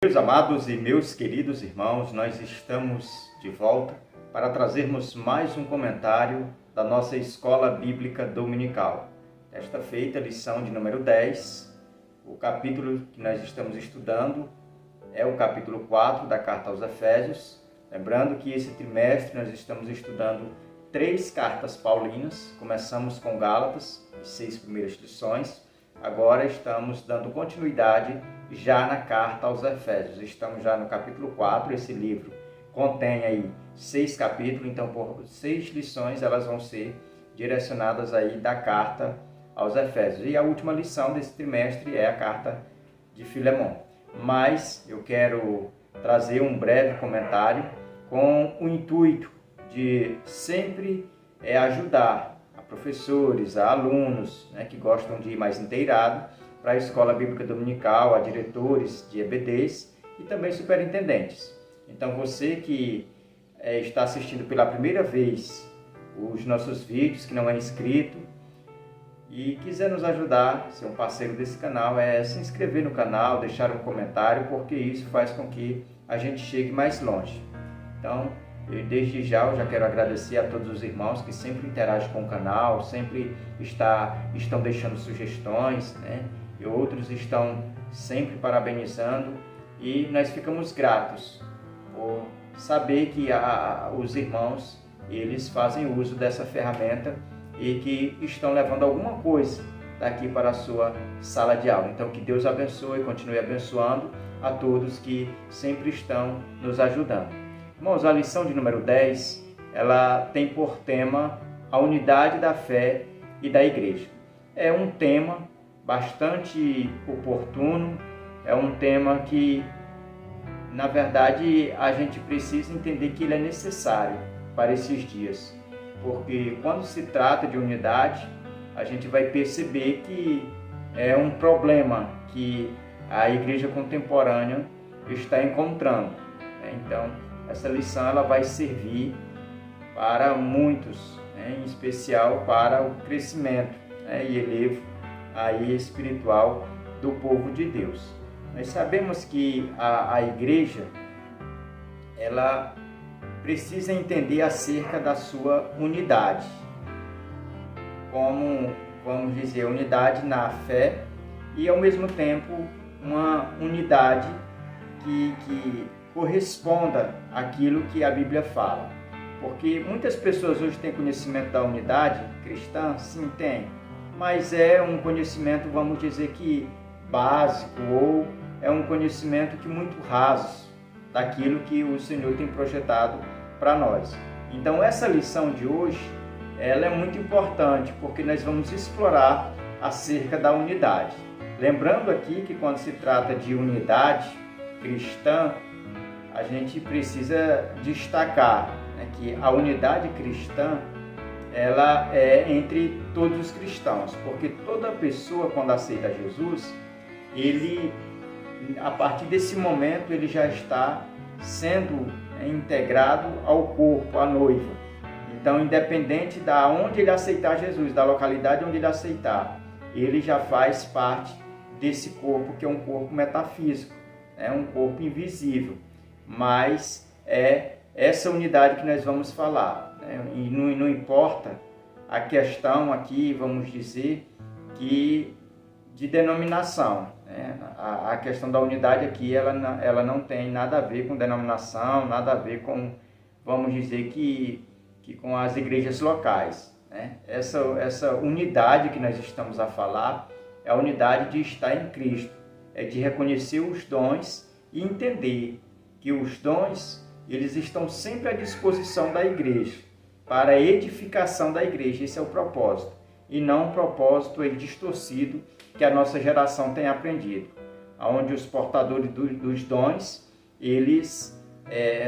Meus amados e meus queridos irmãos, nós estamos de volta para trazermos mais um comentário da nossa Escola Bíblica Dominical. Desta feita, lição de número 10, o capítulo que nós estamos estudando é o capítulo 4 da Carta aos Efésios. Lembrando que esse trimestre nós estamos estudando 3 cartas paulinas, começamos com Gálatas, as 6 primeiras lições. Agora estamos dando continuidade já na carta aos Efésios. Estamos já no capítulo 4, esse livro contém aí 6 capítulos, então por 6 lições elas vão ser direcionadas aí da carta aos Efésios. E a última lição desse trimestre é a carta de Filemon. Mas eu quero trazer um breve comentário com o intuito de sempre ajudar a professores, a alunos que gostam de ir mais inteirado para a Escola Bíblica Dominical, a diretores de EBDs e também superintendentes. Então você que está assistindo pela primeira vez os nossos vídeos, que não é inscrito e quiser nos ajudar, ser um parceiro desse canal, é se inscrever no canal, deixar um comentário, porque isso faz com que a gente chegue mais longe. Então, desde já eu já quero agradecer a todos os irmãos que sempre interagem com o canal, sempre estão deixando sugestões, e outros estão sempre parabenizando, e nós ficamos gratos por saber que os irmãos eles fazem uso dessa ferramenta e que estão levando alguma coisa daqui para a sua sala de aula. Então que Deus abençoe e continue abençoando a todos que sempre estão nos ajudando. Irmãos, a lição de número 10, ela tem por tema a unidade da fé e da igreja. É um tema bastante oportuno, é um tema que, na verdade, a gente precisa entender que ele é necessário para esses dias. Porque quando se trata de unidade, a gente vai perceber que é um problema que a igreja contemporânea está encontrando. Então, essa lição ela vai servir para muitos, em especial para o crescimento e elevo aí espiritual do povo de Deus. Nós sabemos que a igreja ela precisa entender acerca da sua unidade, como, vamos dizer, unidade na fé e ao mesmo tempo uma unidade que corresponda àquilo que a Bíblia fala. Porque muitas pessoas hoje têm conhecimento da unidade cristã, sim, tem, mas é um conhecimento, vamos dizer que básico, ou é um conhecimento que muito raso daquilo que o Senhor tem projetado para nós. Então essa lição de hoje, ela é muito importante, porque nós vamos explorar acerca da unidade. Lembrando aqui que quando se trata de unidade cristã, a gente precisa destacar que a unidade cristã ela é entre todos os cristãos, porque toda pessoa quando aceita Jesus, ele a partir desse momento ele já está sendo integrado ao corpo, à noiva. Então, independente da onde ele aceitar Jesus, da localidade onde ele aceitar, ele já faz parte desse corpo que é um corpo metafísico, é um corpo invisível. Mas é essa unidade que nós vamos falar, e não importa a questão aqui, vamos dizer, que de denominação, a questão da unidade aqui, ela não tem nada a ver com denominação, nada a ver com, vamos dizer, que com as igrejas locais, Essa unidade que nós estamos a falar é a unidade de estar em Cristo, é de reconhecer os dons e entender que os dons, eles estão sempre à disposição da igreja, para a edificação da igreja. Esse é o propósito, e não um propósito distorcido que a nossa geração tem aprendido, onde os portadores dos dons, eles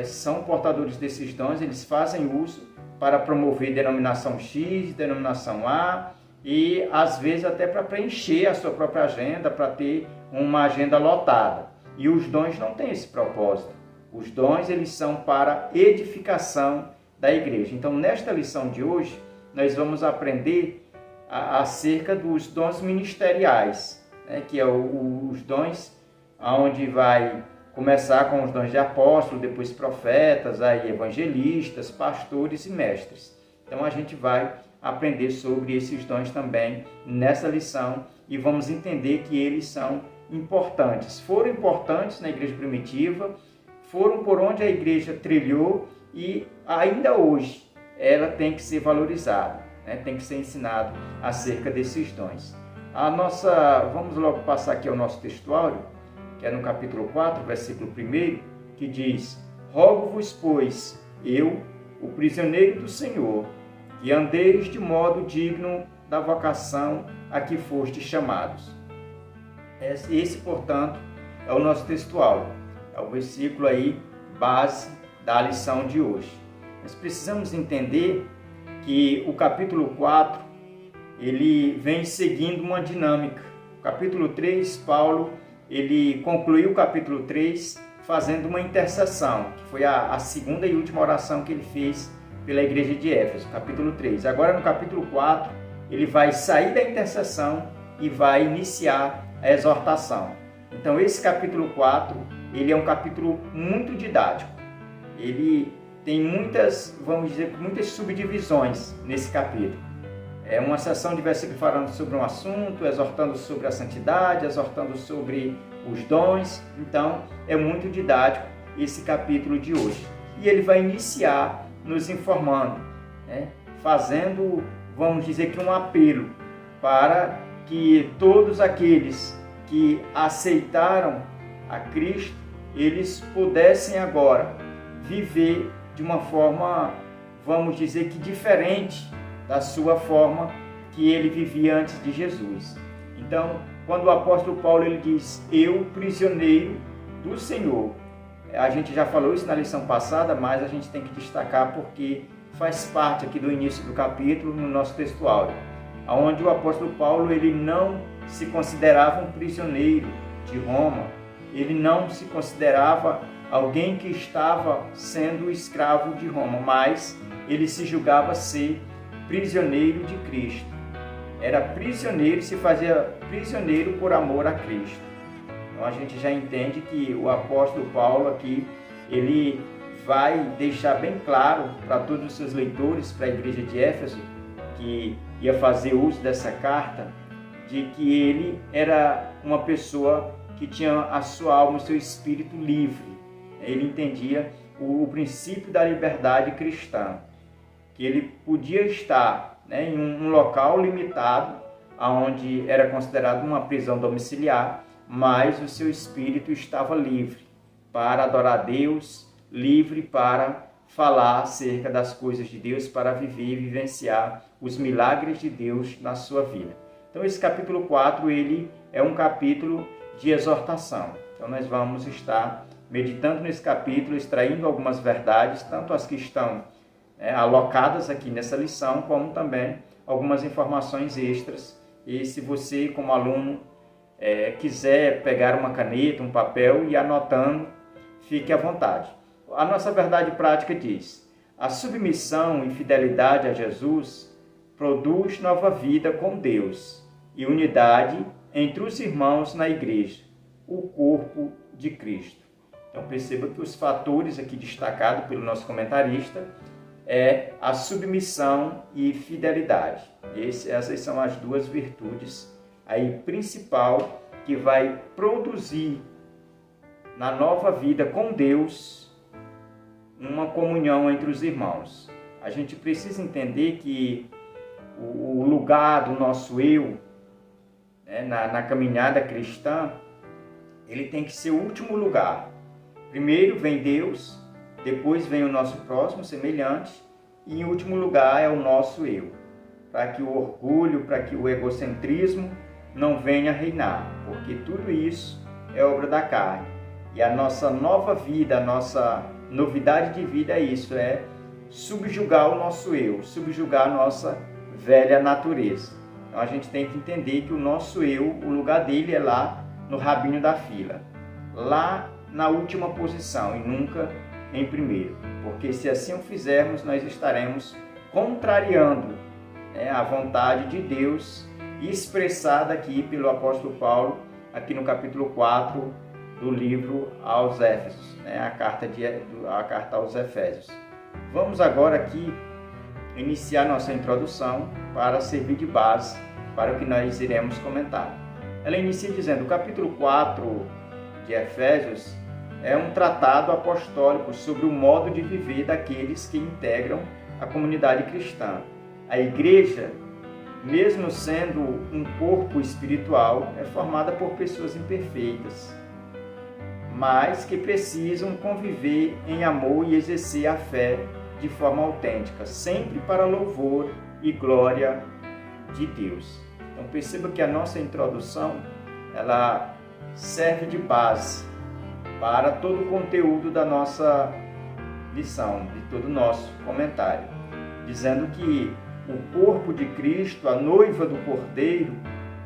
são portadores desses dons, eles fazem uso para promover denominação X, denominação A, e às vezes até para preencher a sua própria agenda, para ter uma agenda lotada. E os dons não têm esse propósito. Os dons, eles são para edificação da igreja. Então, nesta lição de hoje, nós vamos aprender acerca dos dons ministeriais, que é os dons onde vai começar com os dons de apóstolo, depois profetas, aí evangelistas, pastores e mestres. Então a gente vai aprender sobre esses dons também nessa lição e vamos entender que eles são importantes. Foram importantes na igreja primitiva, foram por onde a igreja trilhou e ainda hoje ela tem que ser valorizada, né? Tem que ser ensinado acerca desses dons. Vamos logo passar aqui ao nosso textuário, que é no capítulo 4, versículo 1, que diz: Rogo-vos, pois, eu, o prisioneiro do Senhor, que andeis de modo digno da vocação a que fostes chamados. Esse, portanto, é o nosso textuário, é o versículo aí, base da lição de hoje. Nós precisamos entender que o capítulo 4, ele vem seguindo uma dinâmica. O capítulo 3, Paulo, ele concluiu o capítulo 3 fazendo uma intercessão, que foi a segunda e última oração que ele fez pela igreja de Éfeso, capítulo 3. Agora, no capítulo 4, ele vai sair da intercessão e vai iniciar a exortação. Então, esse capítulo 4, ele é um capítulo muito didático. Ele tem muitas subdivisões nesse capítulo. É uma seção de versículos falando sobre um assunto, exortando sobre a santidade, exortando sobre os dons. Então, é muito didático esse capítulo de hoje. E ele vai iniciar nos informando, né? Fazendo, vamos dizer que um apelo para que todos aqueles que aceitaram a Cristo, eles pudessem agora viver de uma forma, vamos dizer que diferente da sua forma que ele vivia antes de Jesus. Então, quando o apóstolo Paulo ele diz, eu, prisioneiro do Senhor, a gente já falou isso na lição passada, mas a gente tem que destacar porque faz parte aqui do início do capítulo no nosso textuário, onde o apóstolo Paulo ele não se considerava um prisioneiro de Roma, ele não se considerava alguém que estava sendo escravo de Roma, mas ele se julgava ser prisioneiro de Cristo. Era prisioneiro, se fazia prisioneiro por amor a Cristo. Então a gente já entende que o apóstolo Paulo aqui, ele vai deixar bem claro para todos os seus leitores, para a igreja de Éfeso, que ia fazer uso dessa carta, de que ele era uma pessoa que tinha a sua alma, o seu espírito livre. Ele entendia o princípio da liberdade cristã, que ele podia estar, né, em um local limitado, onde era considerado uma prisão domiciliar, mas o seu espírito estava livre para adorar a Deus, livre para falar acerca das coisas de Deus, para viver e vivenciar os milagres de Deus na sua vida. Então esse capítulo 4, ele é um capítulo de exortação. Então nós vamos estar meditando nesse capítulo, extraindo algumas verdades, tanto as que estão alocadas aqui nessa lição, como também algumas informações extras. E se você, como aluno, quiser pegar uma caneta, um papel e ir anotando, fique à vontade. A nossa verdade prática diz: a submissão e fidelidade a Jesus produz nova vida com Deus e unidade entre os irmãos na igreja, o corpo de Cristo. Então perceba que os fatores aqui destacados pelo nosso comentarista é a submissão e fidelidade. Essas são as duas virtudes aí principal que vai produzir na nova vida com Deus uma comunhão entre os irmãos. A gente precisa entender que o lugar do nosso eu, né, na caminhada cristã, ele tem que ser o último lugar. Primeiro vem Deus, depois vem o nosso próximo semelhante e em último lugar é o nosso eu. Para que o orgulho, para que o egocentrismo não venha reinar, porque tudo isso é obra da carne. E a nossa nova vida, a nossa novidade de vida é isso, é subjugar o nosso eu, subjugar a nossa velha natureza. Então a gente tem que entender que o nosso eu, o lugar dele é lá no rabinho da fila, lá na última posição e nunca em primeiro, porque se assim o fizermos, nós estaremos contrariando a vontade de Deus expressada aqui pelo apóstolo Paulo, aqui no capítulo 4, do livro aos Éfesos, né? A carta aos Efésios. Vamos agora aqui iniciar nossa introdução para servir de base para o que nós iremos comentar. Ela inicia dizendo: o capítulo 4 de Efésios é um tratado apostólico sobre o modo de viver daqueles que integram a comunidade cristã. A igreja, mesmo sendo um corpo espiritual, é formada por pessoas imperfeitas, mas que precisam conviver em amor e exercer a fé de forma autêntica, sempre para louvor e glória de Deus. Então perceba que a nossa introdução, ela serve de base para todo o conteúdo da nossa lição, de todo o nosso comentário, dizendo que o corpo de Cristo, a noiva do Cordeiro,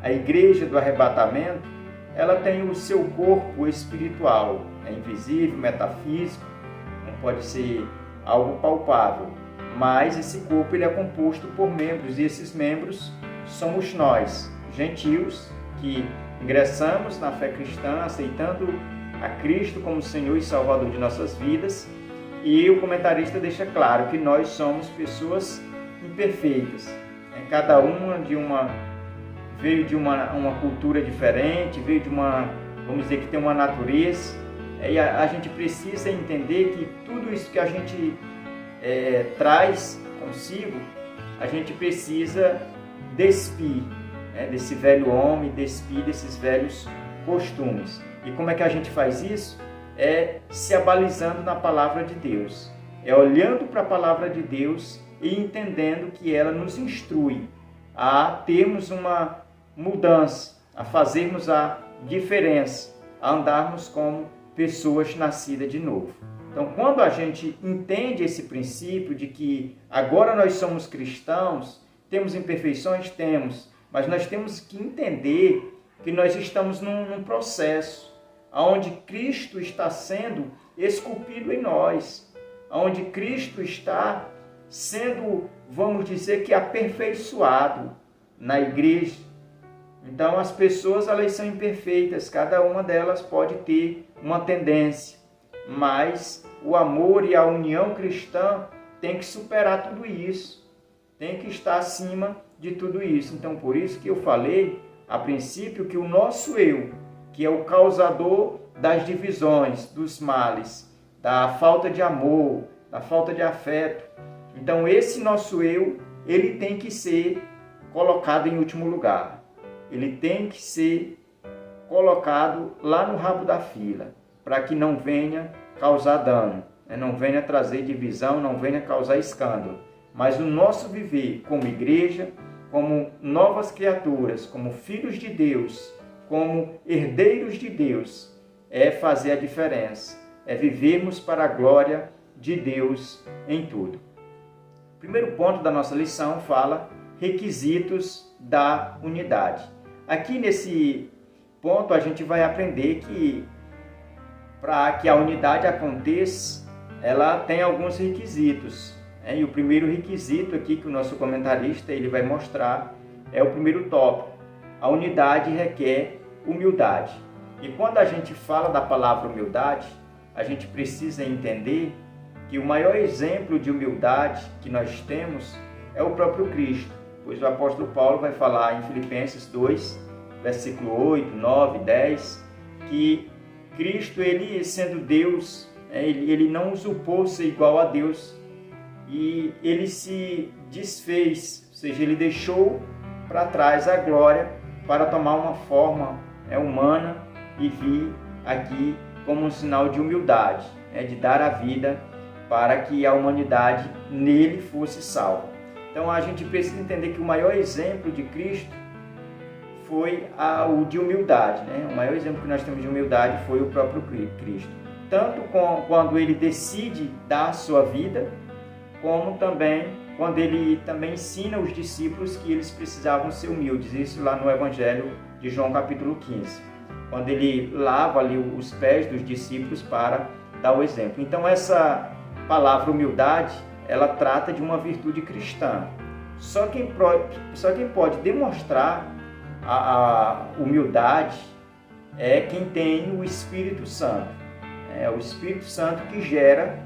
a igreja do arrebatamento, ela tem o seu corpo espiritual, é invisível, metafísico, não pode ser algo palpável, mas esse corpo ele é composto por membros, e esses membros somos nós, gentios, que ingressamos na fé cristã, aceitando a Cristo como Senhor e Salvador de nossas vidas, e o comentarista deixa claro que nós somos pessoas imperfeitas, cada uma veio de uma cultura diferente, veio de vamos dizer que tem uma natureza, e a gente precisa entender que tudo isso que a gente traz consigo, a gente precisa despir, desse velho homem, despir desses velhos costumes. E como é que a gente faz isso? É se abalizando na palavra de Deus, é olhando para a palavra de Deus e entendendo que ela nos instrui a termos uma mudança, a fazermos a diferença, a andarmos como pessoas nascidas de novo. Então, quando a gente entende esse princípio de que agora nós somos cristãos, temos imperfeições? Temos, mas nós temos que entender que nós estamos num processo onde Cristo está sendo esculpido em nós, onde Cristo está sendo, vamos dizer que aperfeiçoado na igreja. Então as pessoas, elas são imperfeitas, cada uma delas pode ter uma tendência, mas o amor e a união cristã tem que superar tudo isso, tem que estar acima de tudo isso. Então por isso que eu falei a princípio que o nosso eu, que é o causador das divisões, dos males, da falta de amor, da falta de afeto, então esse nosso eu, ele tem que ser colocado em último lugar. Ele tem que ser colocado lá no rabo da fila, para que não venha causar dano, não venha trazer divisão, não venha causar escândalo. Mas o nosso viver como igreja, como novas criaturas, como filhos de Deus, como herdeiros de Deus, é fazer a diferença, é vivermos para a glória de Deus em tudo. O primeiro ponto da nossa lição fala requisitos da unidade. Aqui nesse ponto a gente vai aprender que para que a unidade aconteça, ela tem alguns requisitos. E o primeiro requisito aqui que o nosso comentarista ele vai mostrar é o primeiro tópico. A unidade requer humildade. E quando a gente fala da palavra humildade, a gente precisa entender que o maior exemplo de humildade que nós temos é o próprio Cristo, pois o apóstolo Paulo vai falar em Filipenses 2, versículo 8, 9, 10, que Cristo, ele sendo Deus, ele não usurpou ser igual a Deus e ele se desfez, ou seja, ele deixou para trás a glória para tomar uma forma humana e vir aqui como um sinal de humildade, de dar a vida para que a humanidade nele fosse salva. Então a gente precisa entender que o maior exemplo de Cristo foi o de humildade. O maior exemplo que nós temos de humildade foi o próprio Cristo. Tanto quando ele decide dar a sua vida, como também quando ele também ensina os discípulos que eles precisavam ser humildes. Isso lá no Evangelho de João capítulo 15. Quando ele lava ali os pés dos discípulos para dar o exemplo. Então essa palavra humildade, ela trata de uma virtude cristã. Só quem pode demonstrar a humildade é quem tem o Espírito Santo. É o Espírito Santo que gera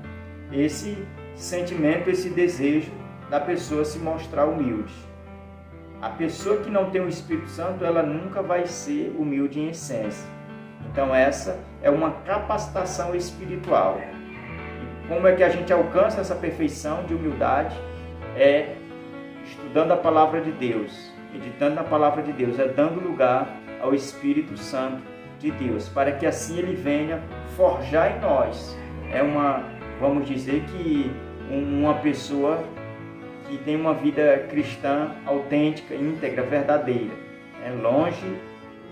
esse sentimento, esse desejo da pessoa se mostrar humilde. A pessoa que não tem o Espírito Santo, ela nunca vai ser humilde em essência. Então essa é uma capacitação espiritual. E como é que a gente alcança essa perfeição de humildade? É estudando a palavra de Deus, meditando na palavra de Deus, é dando lugar ao Espírito Santo de Deus, para que assim ele venha forjar em nós. Vamos dizer que uma pessoa que tem uma vida cristã autêntica, íntegra, verdadeira, longe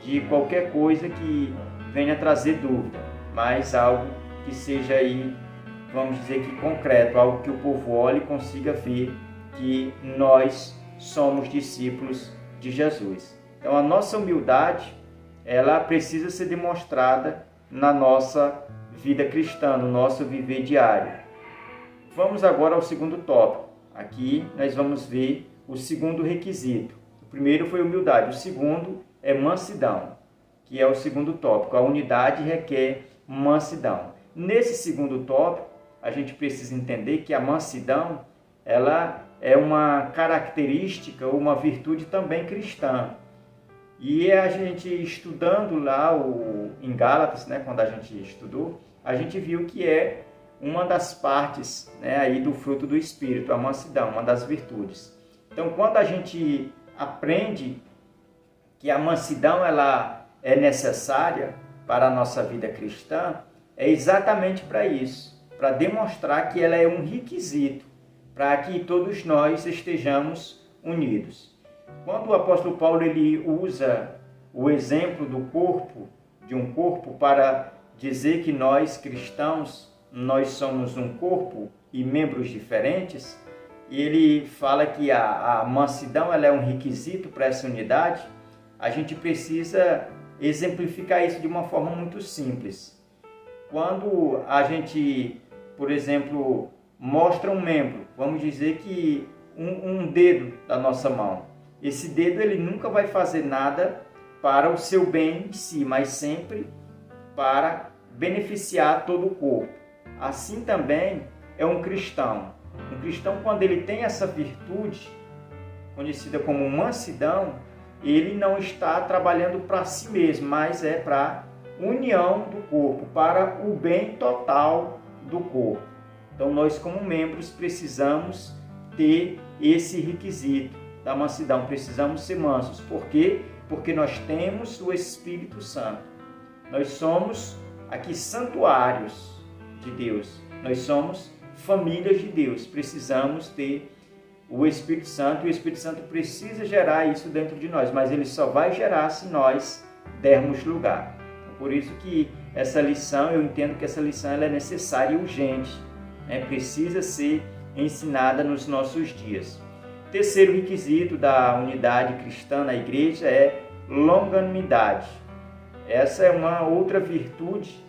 de qualquer coisa que venha trazer dúvida, mas algo que seja aí, vamos dizer que concreto, algo que o povo olhe e consiga ver que nós somos discípulos de Jesus. Então a nossa humildade, ela precisa ser demonstrada na nossa vida cristã, no nosso viver diário. Vamos agora ao segundo tópico. Aqui nós vamos ver o segundo requisito. O primeiro foi humildade, o segundo é mansidão, que é o segundo tópico. A unidade requer mansidão. Nesse segundo tópico, a gente precisa entender que a mansidão, ela é uma característica, uma virtude também cristã. E a gente estudando lá em Gálatas, quando a gente estudou, a gente viu que é uma das partes aí do fruto do Espírito, a mansidão, uma das virtudes. Então, quando a gente aprende que a mansidão ela é necessária para a nossa vida cristã, é exatamente para isso, para demonstrar que ela é um requisito para que todos nós estejamos unidos. Quando o apóstolo Paulo ele usa o exemplo do corpo, de um corpo, para dizer que nós cristãos, nós somos um corpo e membros diferentes, e ele fala que a mansidão ela é um requisito para essa unidade, a gente precisa exemplificar isso de uma forma muito simples. Quando a gente, por exemplo, mostra um membro, vamos dizer que um dedo da nossa mão, esse dedo ele nunca vai fazer nada para o seu bem em si, mas sempre para beneficiar todo o corpo. Assim também é um cristão. Um cristão, quando ele tem essa virtude, conhecida como mansidão, ele não está trabalhando para si mesmo, mas é para a união do corpo, para o bem total do corpo. Então nós como membros precisamos ter esse requisito da mansidão, precisamos ser mansos. Por quê? Porque nós temos o Espírito Santo. Nós somos aqui santuários de Deus. Nós somos famílias de Deus. Precisamos ter o Espírito Santo. E o Espírito Santo precisa gerar isso dentro de nós. Mas ele só vai gerar se nós dermos lugar. Por isso que essa lição, eu entendo que essa lição ela é necessária e urgente. Precisa ser ensinada nos nossos dias. Terceiro requisito da unidade cristã na igreja é longanimidade. Essa é uma outra virtude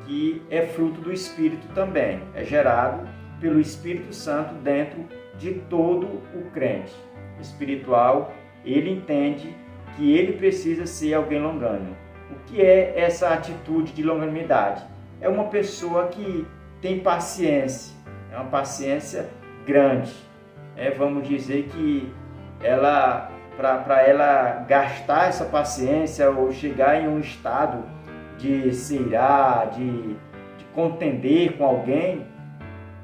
que é fruto do Espírito também. É gerado pelo Espírito Santo dentro de todo o crente espiritual. Ele entende que ele precisa ser alguém longânimo. O que é essa atitude de longanimidade? É uma pessoa que tem paciência, é uma paciência grande. Vamos dizer que para ela gastar essa paciência ou chegar em um estado de se irar, de contender com alguém,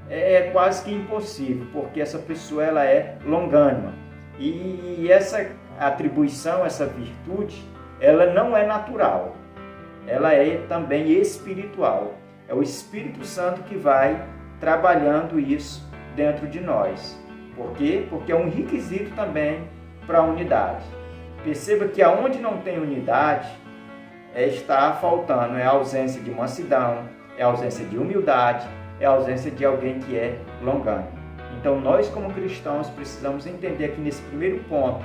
é quase que impossível, porque essa pessoa ela é longânima. E essa atribuição, essa virtude, ela não é natural, ela é também espiritual. É o Espírito Santo que vai trabalhando isso dentro de nós. Por quê? Porque é um requisito também para a unidade. Perceba que aonde não tem unidade, está faltando, é a ausência de mansidão, é a ausência de humildade, é a ausência de alguém que é longânimo. Então nós como cristãos precisamos entender aqui nesse primeiro ponto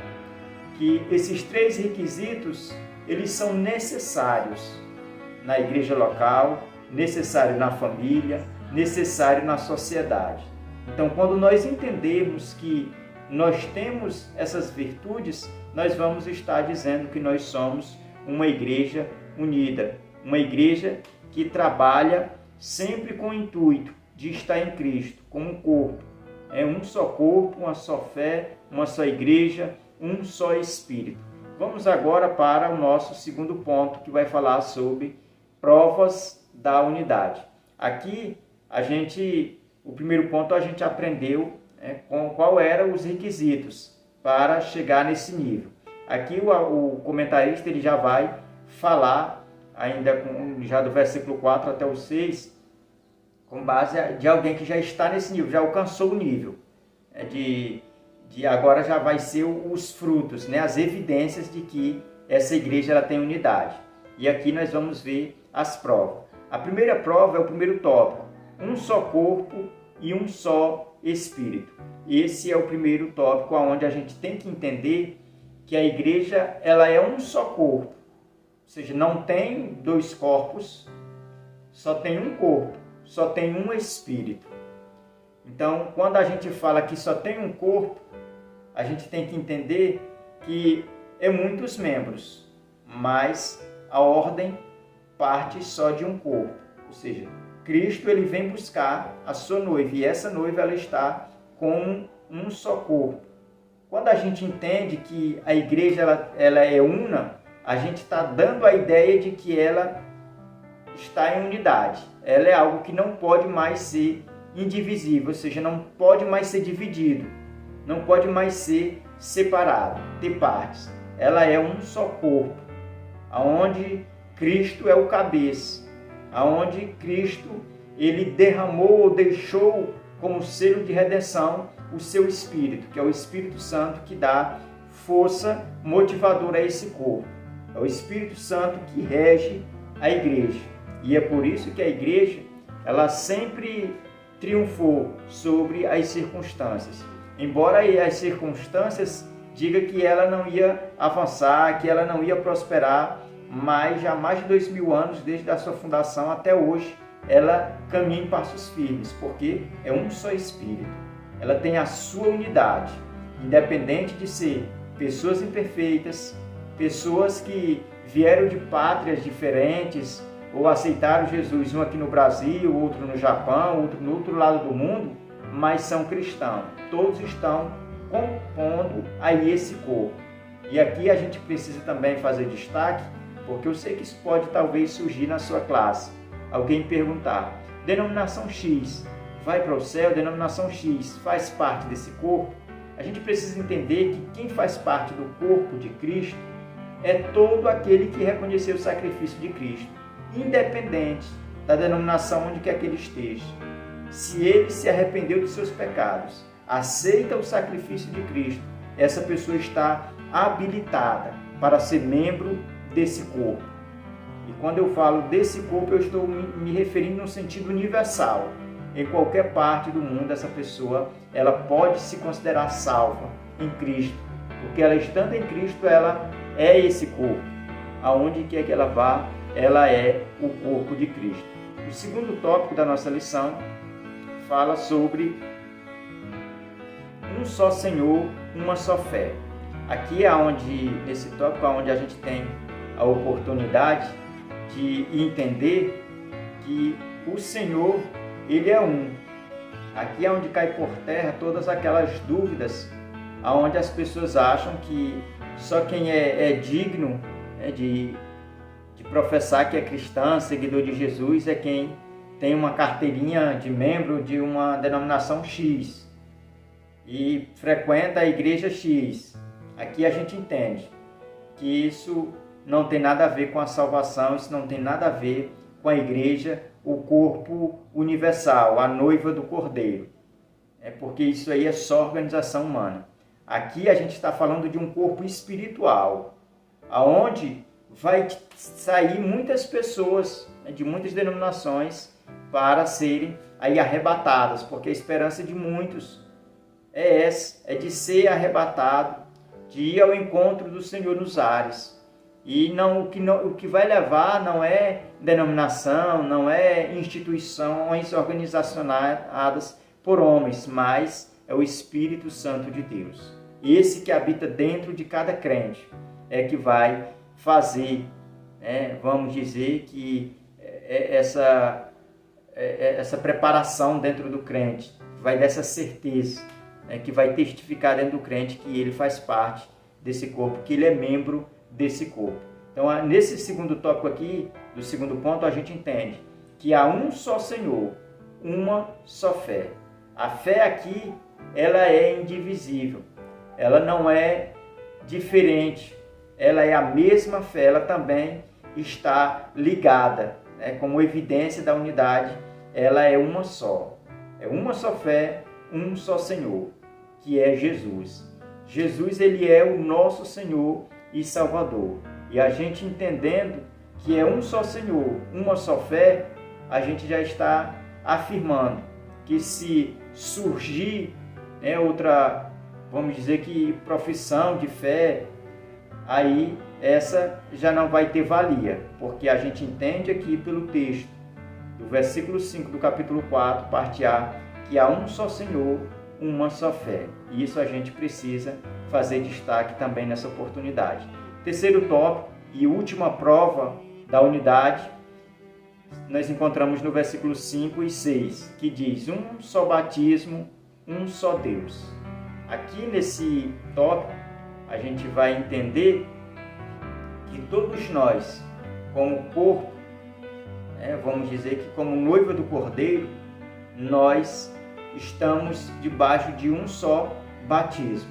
que esses três requisitos, eles são necessários na igreja local, necessário na família, necessário na sociedade. Então, quando nós entendermos que nós temos essas virtudes, nós vamos estar dizendo que nós somos uma igreja unida, uma igreja que trabalha sempre com o intuito de estar em Cristo, como um corpo. É um só corpo, uma só fé, uma só igreja, um só Espírito. Vamos agora para o nosso segundo ponto, que vai falar sobre provas da unidade. Aqui, o primeiro ponto a gente aprendeu qual eram os requisitos para chegar nesse nível. Aqui o comentarista ele já vai falar, ainda já do versículo 4 até o 6, com base de alguém que já está nesse nível, já alcançou o nível. Agora já vai ser os frutos, as evidências de que essa igreja ela tem unidade. E aqui nós vamos ver as provas. A primeira prova é o primeiro tópico, um só corpo e um só Espírito. Esse é o primeiro tópico onde a gente tem que entender que a igreja ela é um só corpo. Ou seja, não tem dois corpos, só tem um corpo, só tem um Espírito. Então, quando a gente fala que só tem um corpo, a gente tem que entender que é muitos membros, mas a ordem parte só de um corpo. Ou seja, Cristo ele vem buscar a sua noiva e essa noiva ela está com um só corpo. Quando a gente entende que a igreja ela é una, a gente está dando a ideia de que ela está em unidade. Ela é algo que não pode mais ser indivisível, ou seja, não pode mais ser dividido, não pode mais ser separado, ter partes. Ela é um só corpo, aonde Cristo é o cabeça, aonde Cristo ele derramou ou deixou como selo de redenção o seu Espírito, que é o Espírito Santo que dá força motivadora a esse corpo. É o Espírito Santo que rege a igreja. E é por isso que a igreja ela sempre triunfou sobre as circunstâncias. Embora as circunstâncias digam que ela não ia avançar, que ela não ia prosperar, mas já há mais de 2000 anos, desde a sua fundação até hoje, ela caminha em passos firmes, porque é um só Espírito. Ela tem a sua unidade, independente de ser pessoas imperfeitas, pessoas que vieram de pátrias diferentes, ou aceitaram Jesus, um aqui no Brasil, outro no Japão, outro no outro lado do mundo, mas são cristãos. Todos estão compondo aí esse corpo. E aqui a gente precisa também fazer destaque, porque eu sei que isso pode talvez surgir na sua classe. Alguém perguntar, denominação X vai para o céu, denominação X faz parte desse corpo? A gente precisa entender que quem faz parte do corpo de Cristo é todo aquele que reconheceu o sacrifício de Cristo, independente da denominação onde quer que ele esteja. Se ele se arrependeu de seus pecados, aceita o sacrifício de Cristo, essa pessoa está habilitada para ser membro desse corpo. E quando eu falo desse corpo, eu estou me referindo no sentido universal. Em qualquer parte do mundo, essa pessoa ela pode se considerar salva em Cristo, porque ela estando em Cristo, ela é esse corpo. Aonde quer que ela vá, ela é o corpo de Cristo. O segundo tópico da nossa lição fala sobre um só Senhor, uma só fé. Aqui é nesse tópico, onde a gente tem a oportunidade de entender que o Senhor, Ele é um. Aqui é onde cai por terra todas aquelas dúvidas, onde as pessoas acham que só quem é digno de professar que é cristão, seguidor de Jesus, é quem tem uma carteirinha de membro de uma denominação X e frequenta a igreja X. Aqui a gente entende que isso não tem nada a ver com a salvação, isso não tem nada a ver com a igreja, o corpo universal, a noiva do Cordeiro. É porque isso aí é só organização humana. Aqui a gente está falando de um corpo espiritual, aonde vai sair muitas pessoas de muitas denominações para serem aí arrebatadas, porque a esperança de muitos é essa, é de ser arrebatado, de ir ao encontro do Senhor nos ares. E o que vai levar não é denominação, não é instituições organizacionadas por homens, mas é o Espírito Santo de Deus. Esse que habita dentro de cada crente é que vai fazer vamos dizer que essa preparação dentro do crente, vai dessa certeza, que vai testificar dentro do crente que ele faz parte desse corpo, que ele é membro desse corpo. Então, nesse segundo tópico aqui, do segundo ponto, a gente entende que há um só Senhor, uma só fé. A fé aqui, ela é indivisível, ela não é diferente, ela é a mesma fé, ela também está ligada, como evidência da unidade, ela é uma só. É uma só fé, um só Senhor, que é Jesus. Jesus, ele é o nosso Senhor e Salvador. E a gente entendendo que é um só Senhor, uma só fé, a gente já está afirmando que se surgir outra, vamos dizer que profissão de fé, aí essa já não vai ter valia, porque a gente entende aqui pelo texto do versículo 5 do capítulo 4, parte A, que há um só Senhor, uma só fé. E isso a gente precisa fazer destaque também nessa oportunidade. Terceiro tópico e última prova da unidade, nós encontramos no versículo 5 e 6, que diz: um só batismo, um só Deus. Aqui nesse tópico, a gente vai entender que todos nós, como corpo, vamos dizer que como noiva do Cordeiro, nós estamos debaixo de um só batismo,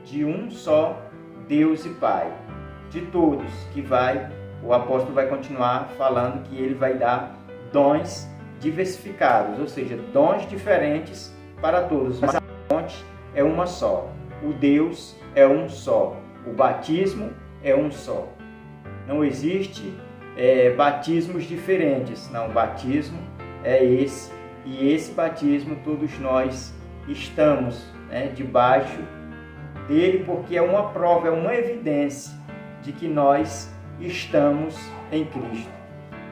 de um só Deus e Pai, de todos, o apóstolo vai continuar falando que ele vai dar dons diversificados, ou seja, dons diferentes para todos, mas a fonte é uma só, o Deus é um só, o batismo é um só. Não existe batismos diferentes, não, o batismo é esse, e esse batismo todos nós estamos debaixo dele, porque é uma prova, é uma evidência de que nós estamos em Cristo,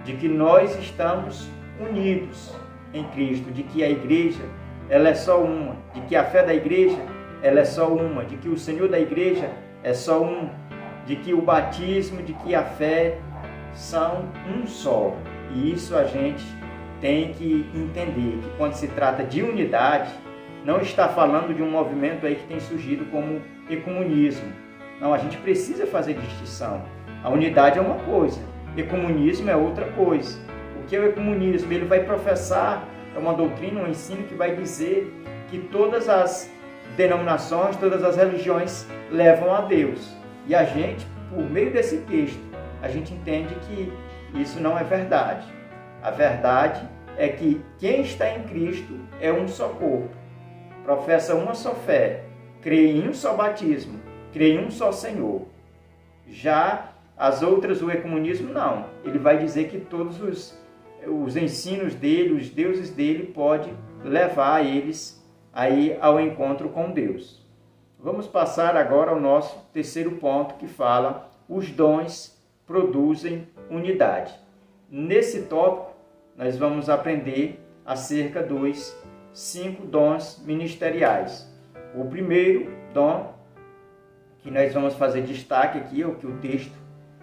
de que nós estamos unidos em Cristo, de que a igreja ela é só uma, de que a fé da igreja ela é só uma, de que o Senhor da igreja é só um, de que o batismo, de que a fé são um só. E isso a gente tem que entender, que quando se trata de unidade, não está falando de um movimento aí que tem surgido como ecumenismo. Não, a gente precisa fazer distinção. A unidade é uma coisa, ecumenismo é outra coisa. O que é o ecumenismo? Ele vai professar, é uma doutrina, um ensino que vai dizer que todas as denominações, todas as religiões levam a Deus. E a gente, por meio desse texto, a gente entende que isso não é verdade. A verdade é que quem está em Cristo é um só corpo, professa uma só fé, crê em um só batismo, crê em um só Senhor. Já as outras, o ecumenismo, não. Ele vai dizer que todos os ensinos dele, os deuses dele, pode levar eles aí ao encontro com Deus. Vamos passar agora ao nosso terceiro ponto, que fala: os dons produzem unidade. Nesse tópico, nós vamos aprender acerca dos 5 dons ministeriais. O primeiro dom que nós vamos fazer destaque aqui, o que o texto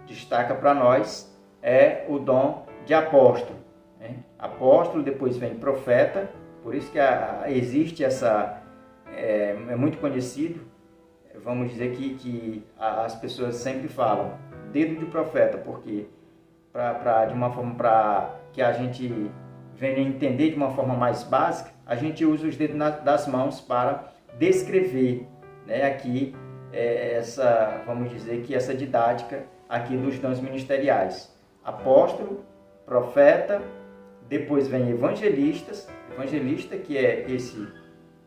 destaca para nós, é o dom de apóstolo. Apóstolo, depois vem profeta, por isso que existe essa, é muito conhecido, vamos dizer que as pessoas sempre falam dedo de profeta, porque de uma forma para que a gente venha entender de uma forma mais básica, a gente usa os dedos das mãos para descrever, aqui vamos dizer que essa didática aqui dos dons ministeriais. Apóstolo, profeta, depois vem evangelista que é esse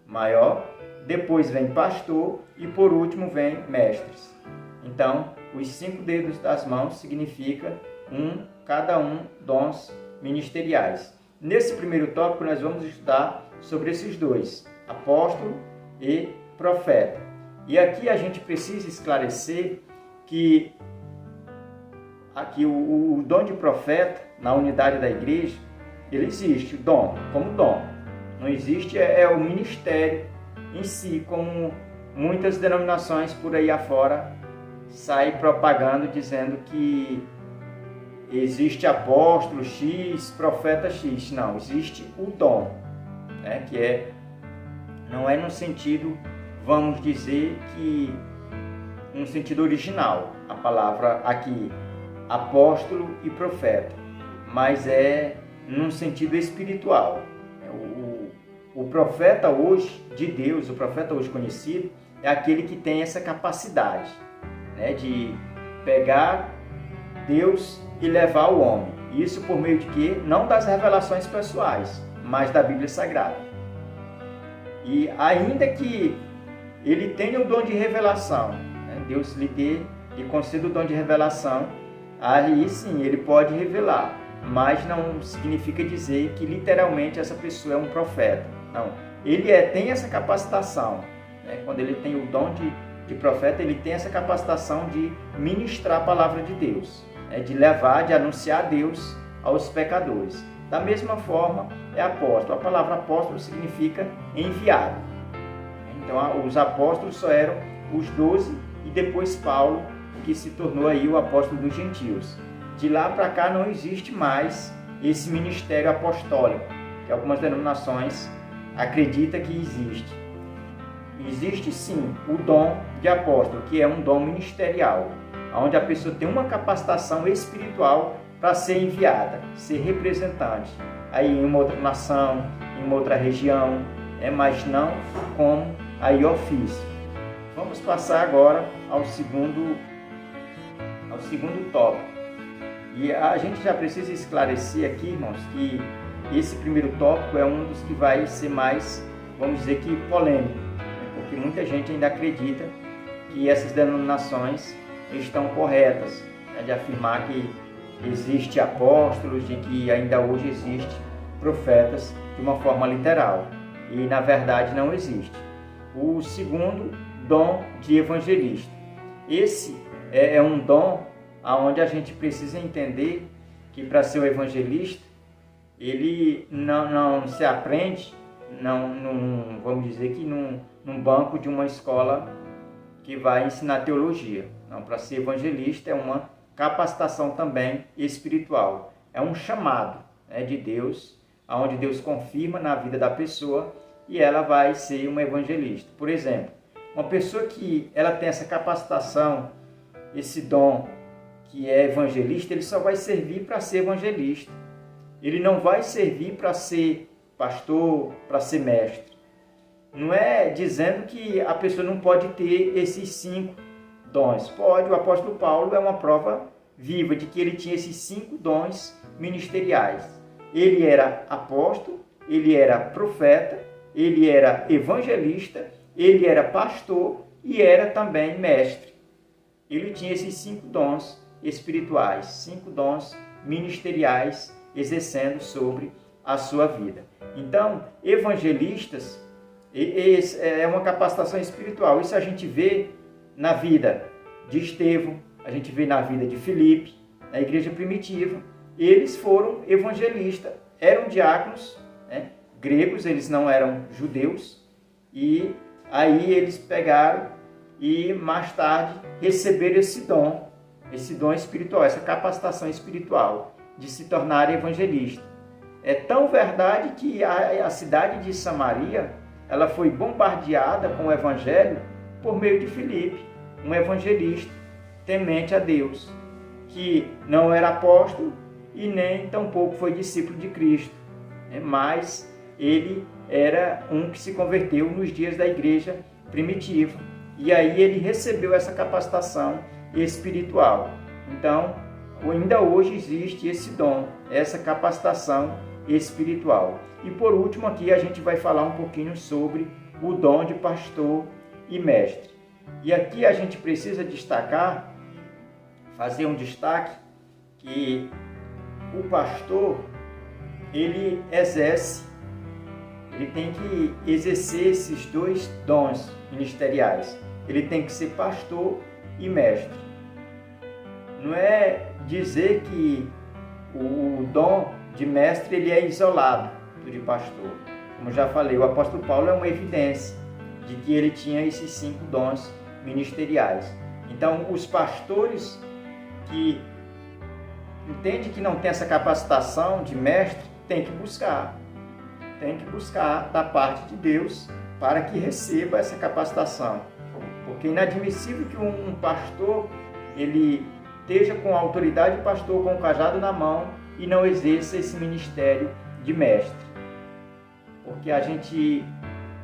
maior, depois vem pastor e por último vem mestres. Então, os 5 dedos das mãos significa cada um dons ministeriais. Nesse primeiro tópico nós vamos estudar sobre esses dois, apóstolo e profeta. E aqui a gente precisa esclarecer que aqui o dom de profeta na unidade da igreja, ele existe, o dom, como dom. Não existe o ministério em si, como muitas denominações por aí afora saem propagando, dizendo que existe apóstolo X, profeta X. Não, existe o dom, né? Não é no sentido, vamos dizer que, no sentido original, a palavra aqui, apóstolo e profeta, mas é num sentido espiritual. O profeta hoje de Deus, o profeta hoje conhecido, é aquele que tem essa capacidade, né, de pegar Deus e levar ao homem. Isso por meio de quê? Não das revelações pessoais, mas da Bíblia Sagrada. E ainda que ele tenha o dom de revelação, né, Deus lhe conceda o dom de revelação, aí sim ele pode revelar, mas não significa dizer que literalmente essa pessoa é um profeta. Não, ele tem essa capacitação, né? Quando ele tem o dom de profeta, ele tem essa capacitação de ministrar a palavra de Deus, né? De levar, de anunciar Deus aos pecadores. Da mesma forma, é apóstolo. A palavra apóstolo significa enviado. Então, os apóstolos só eram os 12 e depois Paulo, que se tornou aí o apóstolo dos gentios. De lá para cá não existe mais esse ministério apostólico, que algumas denominações acreditam que existe. Existe sim o dom de apóstolo, que é um dom ministerial, onde a pessoa tem uma capacitação espiritual para ser enviada, ser representante, aí em uma outra nação, em uma outra região, mas não como aí ofício. Vamos passar agora ao segundo tópico. E a gente já precisa esclarecer aqui, irmãos, que esse primeiro tópico é um dos que vai ser mais, vamos dizer que polêmico, né? Porque muita gente ainda acredita que essas denominações estão corretas, né? De afirmar que existe apóstolos, de que ainda hoje existe profetas de uma forma literal. E na verdade não existe. O segundo, dom de evangelista. Esse é um dom onde a gente precisa entender que para ser um evangelista, ele não se aprende, vamos dizer que num banco de uma escola que vai ensinar teologia. Não, para ser evangelista é uma capacitação também espiritual. É um chamado, né, de Deus, onde Deus confirma na vida da pessoa e ela vai ser uma evangelista. Por exemplo, uma pessoa que ela tem essa capacitação, esse dom, que é evangelista, ele só vai servir para ser evangelista. Ele não vai servir para ser pastor, para ser mestre. Não é dizendo que a pessoa não pode ter esses 5 dons. Pode, o apóstolo Paulo é uma prova viva de que ele tinha esses 5 dons ministeriais. Ele era apóstolo, ele era profeta, ele era evangelista, ele era pastor e era também mestre. Ele tinha esses 5 dons espirituais, 5 dons ministeriais exercendo sobre a sua vida. Então, evangelistas é uma capacitação espiritual. Isso a gente vê na vida de Estevão, a gente vê na vida de Filipe, na igreja primitiva. Eles foram evangelistas, eram diáconos, né, gregos, eles não eram judeus, e aí eles pegaram e mais tarde receberam esse dom espiritual, essa capacitação espiritual de se tornar evangelista. É tão verdade que a cidade de Samaria, ela foi bombardeada com o evangelho por meio de Filipe, um evangelista temente a Deus, que não era apóstolo e nem tampouco foi discípulo de Cristo, mas ele era um que se converteu nos dias da igreja primitiva, e aí ele recebeu essa capacitação espiritual. Então, ainda hoje existe esse dom, essa capacitação espiritual. E por último aqui a gente vai falar um pouquinho sobre o dom de pastor e mestre. E aqui a gente precisa destacar, fazer um destaque, que o pastor, ele tem que exercer esses 2 dons ministeriais. Ele tem que ser pastor e mestre. Não é dizer que o dom de mestre ele é isolado do de pastor. Como já falei, o apóstolo Paulo é uma evidência de que ele tinha esses 5 dons ministeriais. Então, os pastores que entende que não tem essa capacitação de mestre, tem que buscar da parte de Deus para que receba essa capacitação. Porque é inadmissível que um pastor, ele esteja com a autoridade de pastor, com o cajado na mão e não exerça esse ministério de mestre. Porque a gente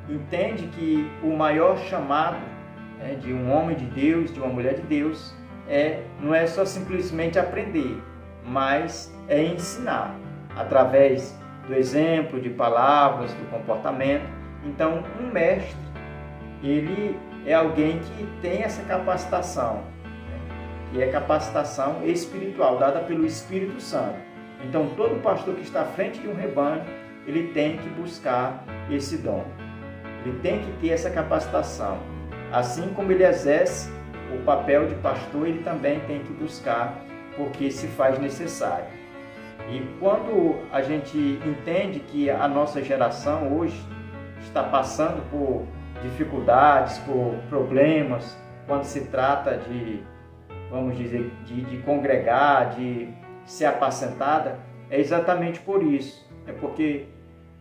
entende que o maior chamado de um homem de Deus, de uma mulher de Deus, não é só simplesmente aprender, mas é ensinar, através do exemplo, de palavras, do comportamento. Então, um mestre, ele é alguém que tem essa capacitação, que é capacitação espiritual, dada pelo Espírito Santo. Então, todo pastor que está à frente de um rebanho, ele tem que buscar esse dom. Ele tem que ter essa capacitação. Assim como ele exerce o papel de pastor, ele também tem que buscar, porque se faz necessário. E quando a gente entende que a nossa geração hoje está passando por dificuldades, por problemas, quando se trata de, vamos dizer, de congregar, de ser apacentada, é exatamente por isso. É porque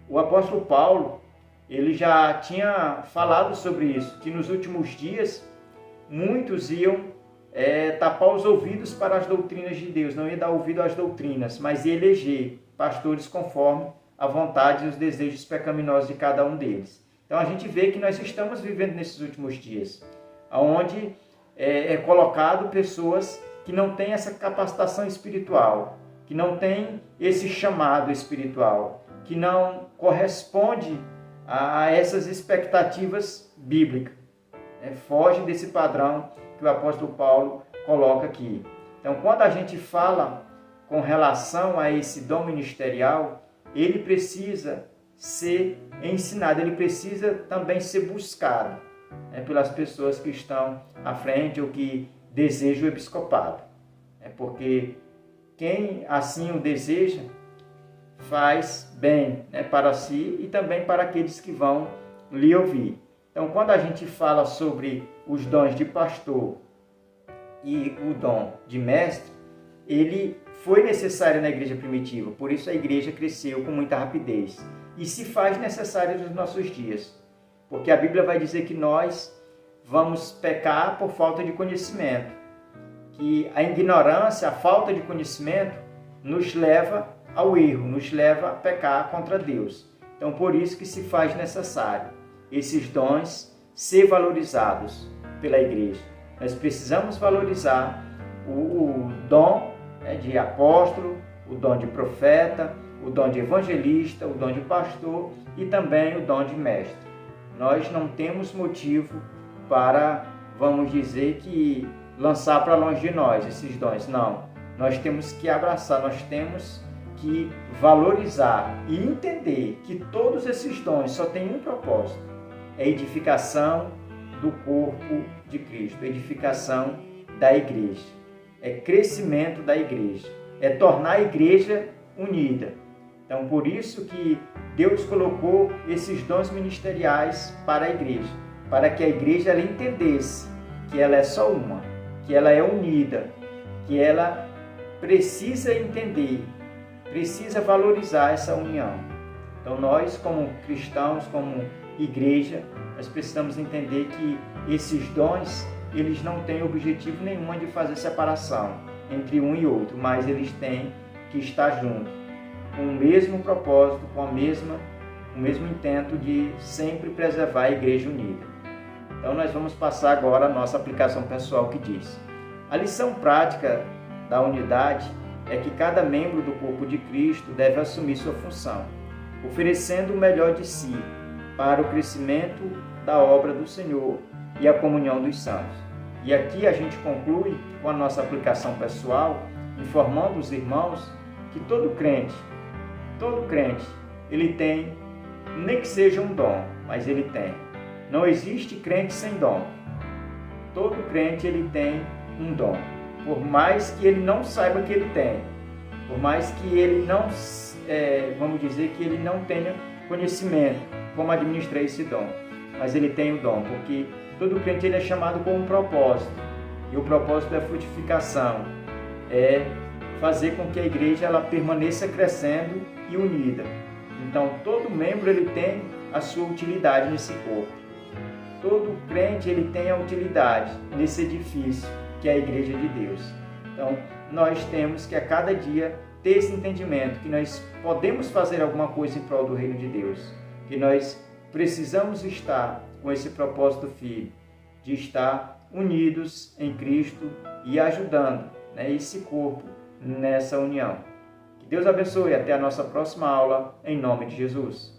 o apóstolo Paulo, ele já tinha falado sobre isso, que nos últimos dias muitos iam tapar os ouvidos para as doutrinas de Deus, não ia dar ouvido às doutrinas, mas ia eleger pastores conforme a vontade e os desejos pecaminosos de cada um deles. Então a gente vê que nós estamos vivendo nesses últimos dias, onde é colocado pessoas que não têm essa capacitação espiritual, que não têm esse chamado espiritual, que não corresponde a essas expectativas bíblicas. Foge desse padrão que o apóstolo Paulo coloca aqui. Então, quando a gente fala com relação a esse dom ministerial, ele precisa ser ensinado, ele precisa também ser buscado pelas pessoas que estão à frente ou que desejam o episcopado. Porque quem assim o deseja faz bem para si e também para aqueles que vão lhe ouvir. Então, quando a gente fala sobre os dons de pastor e o dom de mestre, ele foi necessário na igreja primitiva, por isso a igreja cresceu com muita rapidez e se faz necessário nos nossos dias, porque a Bíblia vai dizer que nós vamos pecar por falta de conhecimento, que a ignorância, a falta de conhecimento nos leva ao erro, nos leva a pecar contra Deus. Então, por isso que se faz necessário esses dons ser valorizados pela igreja. Nós precisamos valorizar o dom de apóstolo, o dom de profeta, o dom de evangelista, o dom de pastor e também o dom de mestre. Nós não temos motivo para, vamos dizer, que lançar para longe de nós esses dons. Não, nós temos que abraçar, nós temos que valorizar e entender que todos esses dons só têm um propósito: é edificação do corpo de Cristo, edificação da igreja, é crescimento da igreja, é tornar a igreja unida. Então, por isso que Deus colocou esses dons ministeriais para a igreja, para que a igreja ela entendesse que ela é só uma, que ela é unida, que ela precisa entender, precisa valorizar essa união. Então, nós como cristãos, como igreja, nós precisamos entender que esses dons, eles não têm objetivo nenhum de fazer separação entre um e outro, mas eles têm que estar juntos, com o mesmo propósito, com o mesmo intento de sempre preservar a igreja unida. Então nós vamos passar agora a nossa aplicação pessoal, que diz: a lição prática da unidade é que cada membro do corpo de Cristo deve assumir sua função, oferecendo o melhor de si para o crescimento da obra do Senhor e a comunhão dos santos. E aqui a gente conclui com a nossa aplicação pessoal, informando os irmãos que todo crente, ele tem, nem que seja um dom, mas ele tem. Não existe crente sem dom. Todo crente ele tem um dom, por mais que ele não saiba que ele tem, por mais que ele não, vamos dizer que ele não tenha conhecimento como administrar esse dom, mas ele tem o dom, porque todo crente ele é chamado com um propósito, e o propósito é frutificação, é fazer com que a igreja ela permaneça crescendo e unida. Então, todo membro ele tem a sua utilidade nesse corpo. Todo crente ele tem a utilidade nesse edifício que é a igreja de Deus. Então, nós temos que a cada dia ter esse entendimento que nós podemos fazer alguma coisa em prol do reino de Deus, que nós precisamos estar com esse propósito firme de estar unidos em Cristo e ajudando, esse corpo nessa união. Que Deus abençoe. Até a nossa próxima aula, em nome de Jesus.